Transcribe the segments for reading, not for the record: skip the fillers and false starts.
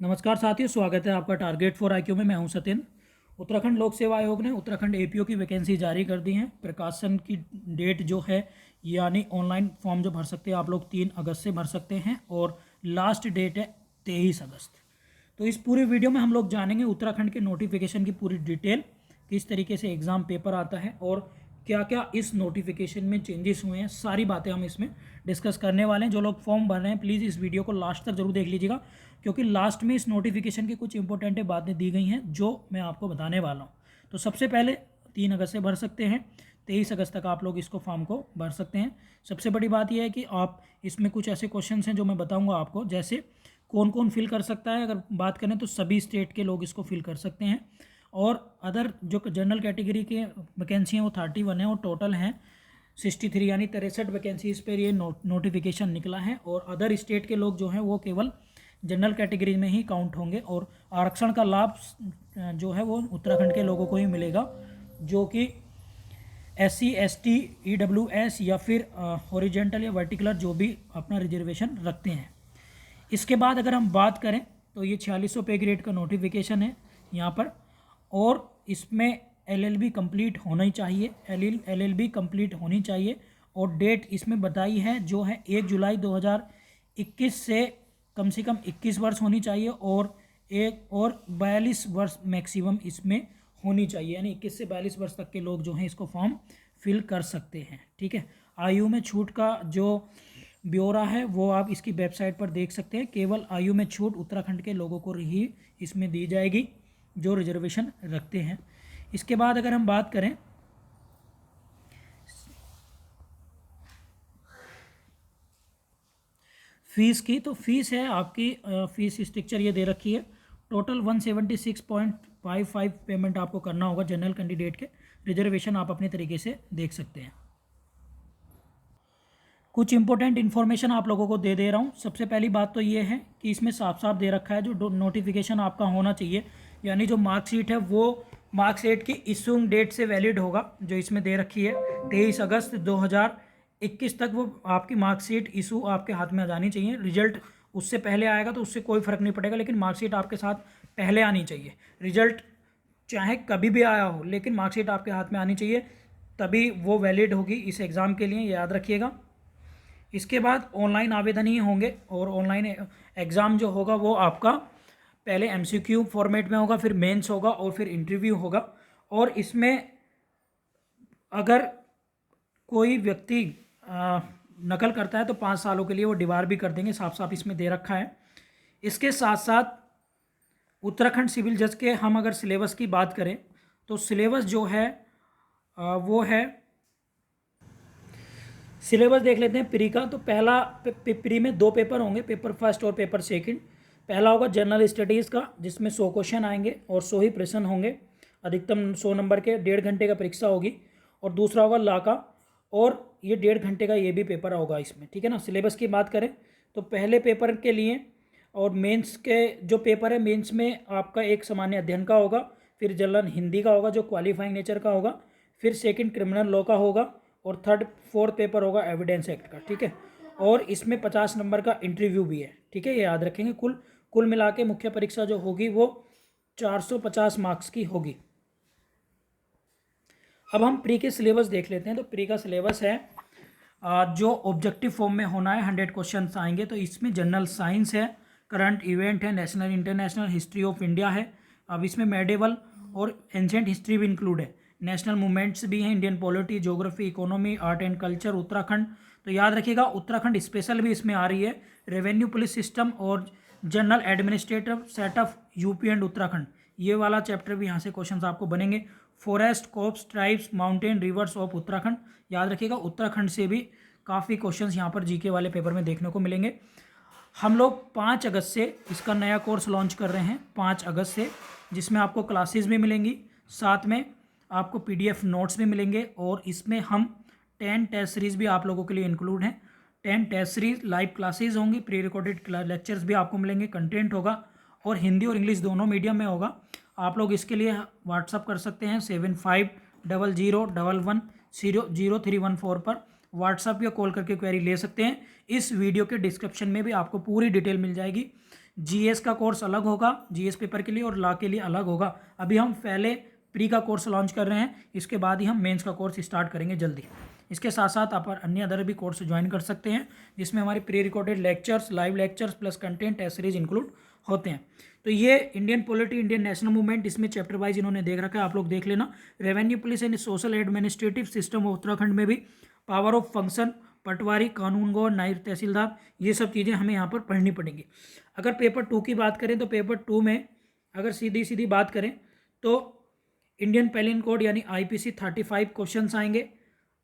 नमस्कार साथियों, स्वागत है आपका टारगेट फॉर आईक्यू में। मैं हूं सत्यन। उत्तराखंड लोक सेवा आयोग ने उत्तराखंड एपीओ की वैकेंसी जारी कर दी है। प्रकाशन की डेट जो है यानी ऑनलाइन फॉर्म जो भर सकते हैं आप लोग 3 अगस्त से भर सकते हैं और लास्ट डेट है 23 अगस्त। तो इस पूरे वीडियो में हम लोग जानेंगे उत्तराखंड के नोटिफिकेशन की पूरी डिटेल, किस तरीके से एग्ज़ाम पेपर आता है और क्या क्या इस नोटिफिकेशन में चेंजेस हुए हैं, सारी बातें हम इसमें डिस्कस करने वाले हैं। जो लोग फॉर्म भर रहे हैं प्लीज़ इस वीडियो को लास्ट तक जरूर देख लीजिएगा, क्योंकि लास्ट में इस नोटिफिकेशन की कुछ इंपॉर्टेंट बातें दी गई हैं जो मैं आपको बताने वाला हूँ। तो सबसे पहले 3 अगस्त से भर सकते हैं, 23 अगस्त तक आप लोग इसको फॉर्म को भर सकते हैं। सबसे बड़ी बात यह है कि आप इसमें कुछ ऐसे क्वेश्चन हैं जो मैं बताऊँगा आपको, जैसे कौन कौन फिल कर सकता है। अगर बात करें तो सभी स्टेट के लोग इसको फिल कर सकते हैं, और अदर जो जनरल कैटेगरी के वैकेंसी हैं वो 31 है और टोटल हैं 63, यानी 63 वैकेंसीज पर ये नोटिफिकेशन निकला है। और अदर स्टेट के लोग जो हैं वो केवल जनरल कैटेगरी में ही काउंट होंगे, और आरक्षण का लाभ जो है वो उत्तराखंड के लोगों को ही मिलेगा, जो कि SC ST EWS या फिर हॉरिजेंटल या वर्टिकुलर जो भी अपना रिजर्वेशन रखते हैं। इसके बाद अगर हम बात करें तो ये 4600 पे ग्रेड का नोटिफिकेशन है यहाँ पर, और इसमें LLB कंप्लीट होना ही चाहिए, LLB कंप्लीट होनी चाहिए। और डेट इसमें बताई है जो है 1 जुलाई 2021 से कम 21 वर्ष होनी चाहिए, और 42 वर्ष मैक्सिमम इसमें होनी चाहिए, यानी 21 से 42 वर्ष तक के लोग जो हैं इसको फॉर्म फिल कर सकते हैं। ठीक है, आयु में छूट का जो ब्यौरा है वो आप इसकी वेबसाइट पर देख सकते हैं। केवल आयु में छूट उत्तराखंड के लोगों को ही इसमें दी जाएगी जो रिजर्वेशन रखते हैं। इसके बाद अगर हम बात करें फीस की, तो फीस है आपकी फीस स्ट्रक्चर ये दे रखी है। टोटल 176.55 पेमेंट आपको करना होगा जनरल कैंडिडेट के। रिजर्वेशन आप अपने तरीके से देख सकते हैं। कुछ इंपॉर्टेंट इन्फॉर्मेशन आप लोगों को दे रहा हूँ। सबसे पहली बात तो ये है कि इसमें साफ साफ दे रखा है जो नोटिफिकेशन आपका होना चाहिए, यानी जो मार्कशीट है वो मार्कशीट की इशूइंग डेट से वैलिड होगा, जो इसमें दे रखी है 23 अगस्त 2021 तक वो आपकी मार्कशीट इशू आपके हाथ में आ जानी चाहिए। रिजल्ट उससे पहले आएगा तो उससे कोई फ़र्क नहीं पड़ेगा, लेकिन मार्कशीट आपके साथ पहले आनी चाहिए। रिजल्ट चाहे कभी भी आया हो, लेकिन मार्कशीट आपके हाथ में आनी चाहिए, तभी वो वैलिड होगी इस एग्ज़ाम के लिए, याद रखिएगा। इसके बाद ऑनलाइन आवेदन ही होंगे, और ऑनलाइन एग्ज़ाम जो होगा वो आपका पहले MCQ फॉर्मेट में होगा, फिर मेंस होगा और फिर इंटरव्यू होगा। और इसमें अगर कोई व्यक्ति नकल करता है तो 5 सालों के लिए वो डिबार भी कर देंगे, साफ साफ इसमें दे रखा है। इसके साथ साथ उत्तराखंड सिविल जज के हम अगर सिलेबस की बात करें तो सिलेबस जो है वो है, सिलेबस देख लेते हैं प्री का। तो पहला प्री में 2 पेपर होंगे, पेपर फर्स्ट और पेपर सेकंड। पहला होगा जनरल स्टडीज़ का, जिसमें 100 क्वेश्चन आएंगे और 100 ही प्रश्न होंगे, अधिकतम 100 नंबर के, 1.5 घंटे का परीक्षा होगी। और दूसरा होगा लॉ का, और ये 1.5 घंटे का ये भी पेपर होगा इसमें। ठीक है ना। सिलेबस की बात करें तो पहले पेपर के लिए और मेंस के जो पेपर है, मेंस में आपका एक सामान्य अध्ययन का होगा, फिर जनरल हिंदी का होगा जो क्वालिफाइंग नेचर का होगा, फिर सेकंड क्रिमिनल लॉ का होगा, और फोर्थ पेपर होगा एविडेंस एक्ट का। ठीक है, और इसमें 50 नंबर का इंटरव्यू भी है। ठीक है, ये याद रखेंगे। कुल मिला के मुख्य परीक्षा जो होगी वो 450 मार्क्स की होगी। अब हम प्री के सिलेबस देख लेते हैं। तो प्री का सिलेबस है जो ऑब्जेक्टिव फॉर्म में होना है, 100 क्वेश्चन आएंगे। तो इसमें जनरल साइंस है, करंट इवेंट है, national international history of India है। अब इसमें मेडिवल और एंशिएंट हिस्ट्री भी इंक्लूड है, नेशनल मूवमेंट्स भी हैं, Indian polity, geography, economy, art and culture, Uttarakhand. तो याद रखिएगा उत्तराखंड स्पेशल भी इसमें आ रही है, रेवेन्यू पुलिस सिस्टम और general administrative setup UP and Uttarakhand, ये वाला चैप्टर भी यहाँ से क्वेश्चंस आपको बनेंगे। Forest, crops, tribes, mountain, rivers of Uttarakhand, याद रखिएगा उत्तराखंड से भी काफ़ी क्वेश्चंस यहाँ पर जीके वाले पेपर में देखने को मिलेंगे। हम लोग 5 अगस्त से इसका नया कोर्स लॉन्च कर रहे हैं, 5 अगस्त से, जिसमें आपको क्लासेस भी मिलेंगी, साथ में आपको PDF नोट्स भी मिलेंगे, और इसमें हम 10 टेस्ट सीरीज़ भी आप लोगों के लिए इंक्लूड हैं। 10 टेस्ट सीरीज, लाइव क्लासेस होंगी, प्री रिकॉर्डेड लेक्चर्स भी आपको मिलेंगे, कंटेंट होगा, और हिंदी और इंग्लिश दोनों मीडियम में होगा। आप लोग इसके लिए व्हाट्सअप कर सकते हैं 7500110314 पर, व्हाट्सअप या कॉल करके क्वेरी ले सकते हैं। इस वीडियो के डिस्क्रिप्शन में भी आपको पूरी डिटेल मिल जाएगी जीएस का कोर्स अलग होगा जीएस पेपर के लिए और लॉ के लिए अलग होगा। अभी हम पहले प्री का कोर्स लॉन्च कर रहे हैं, इसके बाद ही हम मेंस का कोर्स स्टार्ट करेंगे जल्दी। इसके साथ साथ आप अन्य अदर भी कोर्स ज्वाइन कर सकते हैं, जिसमें हमारे pre recorded lectures, live lectures plus content test series include होते हैं। तो ये Indian polity, Indian national movement, इसमें चैप्टर वाइज इन्होंने देख रखा है, आप लोग देख लेना। Revenue police and social administrative system Uttarakhand में भी पावर ऑफ फंक्शन, पटवारी, कानून गो, नायब तहसीलदार, ये सब चीज़ें हमें यहाँ पर पढ़नी पड़ेंगी। अगर पेपर 2 की बात करें तो पेपर 2 में अगर सीधी सीधी बात करें तो इंडियन पेनल कोड यानी आईपीसी 35 क्वेश्चंस आएंगे,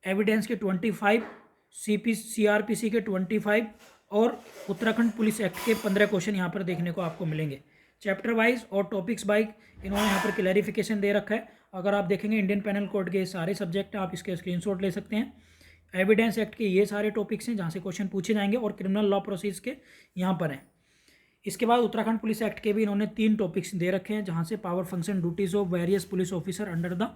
एविडेंस के 25, सीआरपीसी के 25 और उत्तराखंड पुलिस एक्ट के 15 क्वेश्चन यहाँ पर देखने को आपको मिलेंगे। चैप्टर वाइज और टॉपिक्स वाइज इन्होंने यहाँ पर क्लैरिफिकेशन दे रखा है। अगर आप देखेंगे इंडियन पेनल कोड के सारे सब्जेक्ट हैं, आप इसके स्क्रीनशॉट ले सकते हैं। एविडेंस एक्ट के ये सारे टॉपिक्स हैं जहाँ से क्वेश्चन पूछे जाएंगे और क्रिमिनल लॉ प्रोसीज के यहाँ पर हैं। इसके बाद उत्तराखंड पुलिस एक्ट के भी इन्होंने 3 टॉपिक्स दे रखे हैं, जहाँ से power function duties of various police officer under the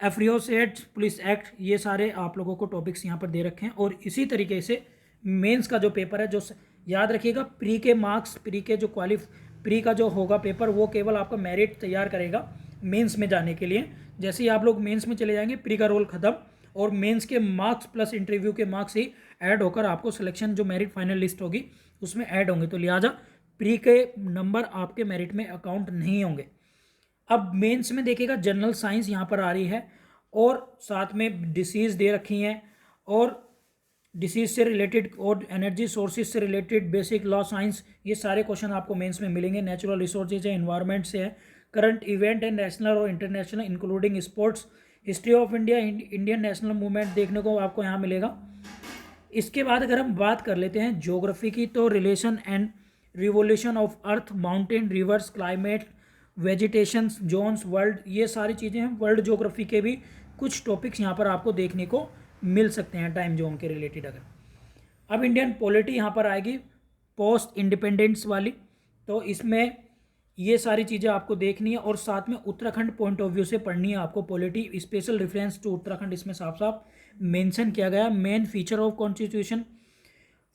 aforesaid police act, ये सारे आप लोगों को टॉपिक्स यहाँ पर दे रखे हैं। और इसी तरीके से मेंस का जो पेपर है, जो याद रखिएगा प्री के मार्क्स, प्री का जो होगा पेपर वो केवल आपका मेरिट तैयार करेगा मेंस में जाने के लिए। जैसे ही आप लोग मेंस में चले जाएंगे प्री का रोल खत्म और मेंस के मार्क्स प्लस इंटरव्यू के मार्क्स ही ऐड होकर आपको सिलेक्शन जो मेरिट फाइनल लिस्ट होगी उसमें ऐड होंगे। तो लिहाजा प्री के नंबर आपके मेरिट में अकाउंट नहीं होंगे। अब मेंस में देखिएगा जनरल साइंस यहाँ पर आ रही है और साथ में डिसीज़ दे रखी हैं और डिसीज से रिलेटेड और एनर्जी सोर्सेज से रिलेटेड बेसिक लॉ साइंस, ये सारे क्वेश्चन आपको मेंस में मिलेंगे। नेचुरल रिसोर्सेज है, एनवायरनमेंट से है, करंट इवेंट है नेशनल और international including sports, history of India, Indian national movement देखने को आपको यहाँ मिलेगा। इसके बाद अगर हम बात कर लेते हैं ज्योग्राफी की, तो relation and revolution of earth, mountain, rivers, climate, vegetation, zones, world, ये सारी चीज़ें हैं। वर्ल्ड ज्योग्राफी के भी कुछ टॉपिक्स यहाँ पर आपको देखने को मिल सकते हैं टाइम जोन के रिलेटेड। अगर अब इंडियन पॉलिटी यहाँ पर आएगी पोस्ट इंडिपेंडेंस वाली, तो इसमें ये सारी चीज़ें आपको देखनी है और साथ में उत्तराखंड पॉइंट ऑफ व्यू से पढ़नी है आपको polity. Special reference to Uttarakhand इसमें साफ साफ मेंशन किया गया। Main feature of constitution,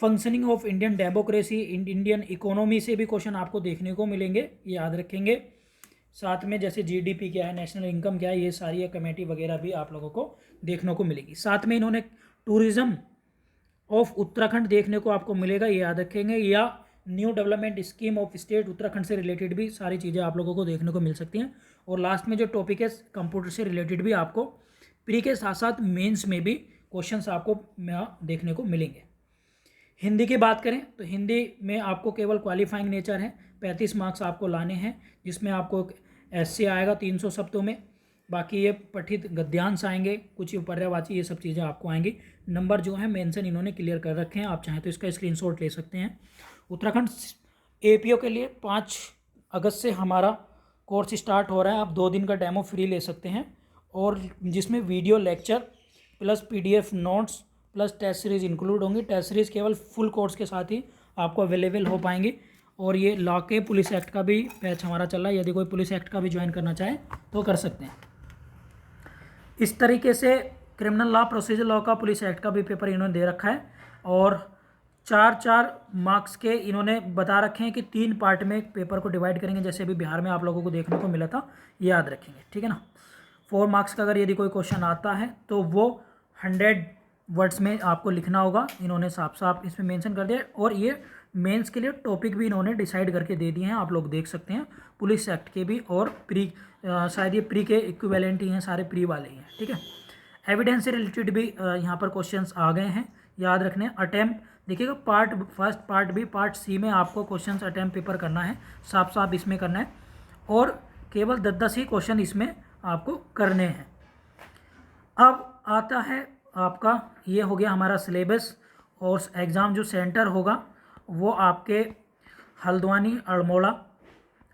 functioning of Indian democracy, Indian economy से भी क्वेश्चन आपको देखने को मिलेंगे, याद रखेंगे। साथ में जैसे जीडीपी क्या है, नेशनल इनकम क्या है, ये सारी कमेटी वगैरह भी आप लोगों को देखने को मिलेगी। साथ में इन्होंने टूरिज्म ऑफ उत्तराखंड देखने को आपको मिलेगा, ये याद रखेंगे, या new development scheme of state Uttarakhand से रिलेटेड भी सारी चीज़ें आप लोगों को देखने को मिल सकती हैं। और लास्ट में जो टॉपिक है कंप्यूटर से रिलेटेड भी आपको प्री के साथ साथ मेंस में भी क्वेश्चंस आपको देखने को मिलेंगे। हिंदी की बात करें तो हिंदी में आपको केवल क्वालिफाइंग नेचर है, 35 मार्क्स आपको लाने हैं, जिसमें आपको एससे आएगा 300 शब्दों में, बाकी ये पठित गद्यांश आएंगे, कुछ पर्यायवाची, ये सब चीज़ें आपको आएंगी। नंबर जो है मेंशन इन्होंने क्लियर कर रखे हैं, आप चाहें तो इसका स्क्रीनशॉट ले सकते हैं। उत्तराखंड एपीओ के लिए 5 अगस्त से हमारा कोर्स स्टार्ट हो रहा है, आप 2 दिन का डेमो फ्री ले सकते हैं और जिसमें video lecture plus PDF notes plus test series include होंगी। टेस्ट सीरीज़ केवल फुल कोर्स के साथ ही आपको अवेलेबल हो पाएंगी। और ये लॉ के पुलिस एक्ट का भी बैच हमारा चल रहा है, यदि कोई पुलिस एक्ट का भी ज्वाइन करना चाहे तो कर सकते हैं। इस तरीके से क्रिमिनल लॉ, प्रोसीजर लॉ का, पुलिस एक्ट का भी पेपर इन्होंने दे रखा है और 4-4 मार्क्स के इन्होंने बता रखे हैं कि 3 पार्ट में पेपर को डिवाइड करेंगे, जैसे अभी बिहार में आप लोगों को देखने को मिला था, याद रखेंगे, ठीक है ना। 4 मार्क्स का अगर यदि कोई क्वेश्चन आता है तो वो 100 वर्ड्स में आपको लिखना होगा, इन्होंने साफ साफ इसमें मेंशन कर दिया। और ये मेंस के लिए टॉपिक भी इन्होंने डिसाइड करके दे दिए हैं, आप लोग देख सकते हैं, पुलिस एक्ट के भी और प्री, शायद ये प्री के इक्विवेलेंट ही हैं, सारे प्री वाले ही हैं, ठीक है। एविडेंस से रिलेटेड भी यहाँ पर क्वेश्चंस आ गए हैं, याद रखने। अटेम्प्ट देखिएगा, part first, part B, part C में आपको क्वेश्चंस अटेम्प्ट पेपर करना है, साफ साफ इसमें करना है और केवल 10-10 ही क्वेश्चन इसमें आपको करने हैं। अब आता है आपका, ये हो गया हमारा सिलेबस और एग्ज़ाम जो सेंटर होगा वो आपके हल्द्वानी, अल्मोड़ा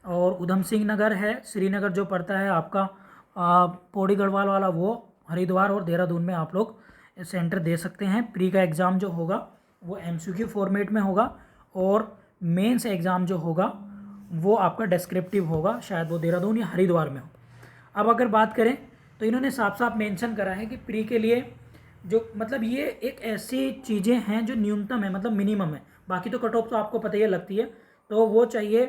और उधम सिंह नगर है, श्रीनगर जो पड़ता है आपका पौड़ी गढ़वाल वाला, वो हरिद्वार और देहरादून में आप लोग सेंटर दे सकते हैं। प्री का एग्ज़ाम जो होगा वो एमसीक्यू फॉर्मेट में होगा और मेंस एग्ज़ाम जो होगा वो आपका डिस्क्रिप्टिव होगा, शायद वो देहरादून या हरिद्वार में हो। अब अगर बात करें तो इन्होंने साफ साफ मेंशन करा है कि प्री के लिए जो, मतलब ये एक ऐसी चीज़ें हैं जो न्यूनतम है, मतलब मिनिमम है, बाकी तो कट ऑफ तो आपको पता ही लगती है। तो वो चाहिए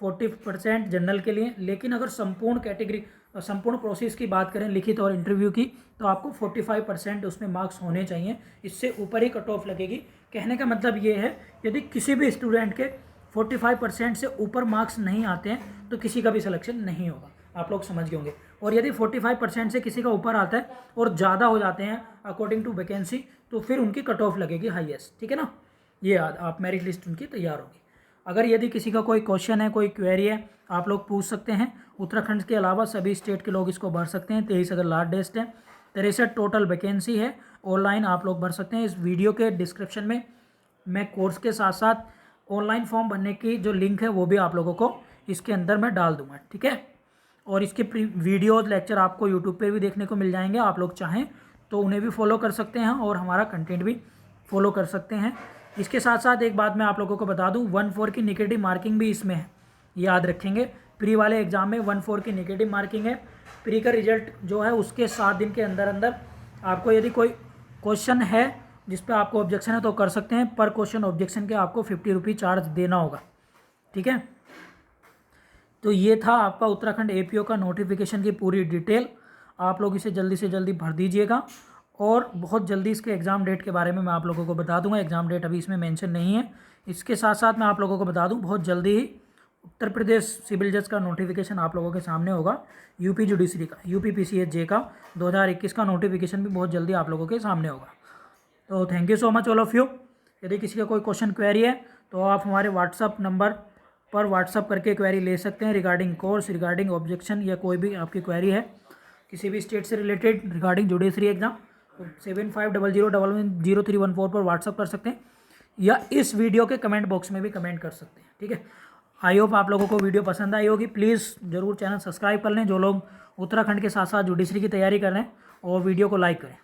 40% जनरल के लिए। लेकिन अगर संपूर्ण कैटेगरी, संपूर्ण प्रोसेस की बात करें लिखित और इंटरव्यू की, तो आपको 45% उसमें मार्क्स होने चाहिए, इससे ऊपर ही कट ऑफ लगेगी। कहने का मतलब ये है, यदि किसी भी स्टूडेंट के 45% से ऊपर मार्क्स नहीं आते हैं तो किसी का भी सिलेक्शन नहीं होगा, आप लोग समझ गए होंगे। और यदि 45% से किसी का ऊपर आता है और ज़्यादा हो जाते हैं अकॉर्डिंग टू वैकेंसी, तो फिर उनकी कट ऑफ लगेगी हाईएस्ट, ठीक है ना। ये याद, आप मेरिट लिस्ट उनकी तैयार होगी। अगर यदि किसी का कोई क्वेश्चन है, कोई क्वेरी है, आप लोग पूछ सकते हैं। उत्तराखंड के अलावा सभी स्टेट के लोग इसको भर सकते हैं। 23 अगर लास्ट डेट है, 63 टोटल वैकेंसी है, ऑनलाइन आप लोग भर सकते हैं। इस वीडियो के डिस्क्रिप्शन में मैं कोर्स के साथ साथ ऑनलाइन फॉर्म भरने की जो लिंक है वो भी आप लोगों को इसके अंदर मैं डाल दूंगा, ठीक है। और इसके वीडियोज लेक्चर आपको यूट्यूब पे भी देखने को मिल जाएंगे, आप लोग चाहें तो उन्हें भी फॉलो कर सकते हैं और हमारा कंटेंट भी फॉलो कर सकते हैं। इसके साथ साथ एक बात मैं आप लोगों को बता दूं, 1/4 की नेगेटिव मार्किंग भी इसमें है, याद रखेंगे। प्री वाले एग्जाम में 1/4 की नेगेटिव मार्किंग है। प्री का रिजल्ट जो है उसके 7 दिन के अंदर अंदर आपको यदि कोई क्वेश्चन है जिस पे आपको ऑब्जेक्शन है तो कर सकते हैं। पर क्वेश्चन ऑब्जेक्शन के आपको 50 रुपये चार्ज देना होगा, ठीक है। तो ये था आपका उत्तराखंड एपीओ का नोटिफिकेशन की पूरी डिटेल। आप लोग इसे जल्दी से जल्दी भर दीजिएगा और बहुत जल्दी इसके एग्ज़ाम डेट के बारे में मैं आप लोगों को बता दूंगा। एग्ज़ाम डेट अभी इसमें मेंशन नहीं है। इसके साथ साथ मैं आप लोगों को बता दूं, बहुत जल्दी ही उत्तर प्रदेश सिविल जज का नोटिफिकेशन आप लोगों के सामने होगा। यूपी जुडिशरी का, यूपी पीसीएस जे का 2021 का नोटिफिकेशन भी बहुत जल्दी आप लोगों के सामने होगा। तो thank you so much all of you. यदि किसी का कोई क्वेश्चन क्वेरी है तो आप हमारे व्हाट्सअप नंबर पर व्हाट्सअप करके क्वेरी ले सकते हैं रिगार्डिंग कोर्स, रिगार्डिंग ऑब्जेक्शन या कोई भी आपकी क्वेरी है किसी भी स्टेट से रिलेटेड रिगार्डिंग जुडिशरी एग्जाम, तो 7500110314 पर व्हाट्सअप कर सकते हैं या इस वीडियो के कमेंट बॉक्स में भी कमेंट कर सकते हैं, ठीक है। आई होप आप लोगों को वीडियो पसंद आई होगी। प्लीज़ ज़रूर चैनल सब्सक्राइब कर लें जो लोग उत्तराखंड के साथ साथ जुडिशरी की तैयारी कर रहे हैं, और वीडियो को लाइक करें।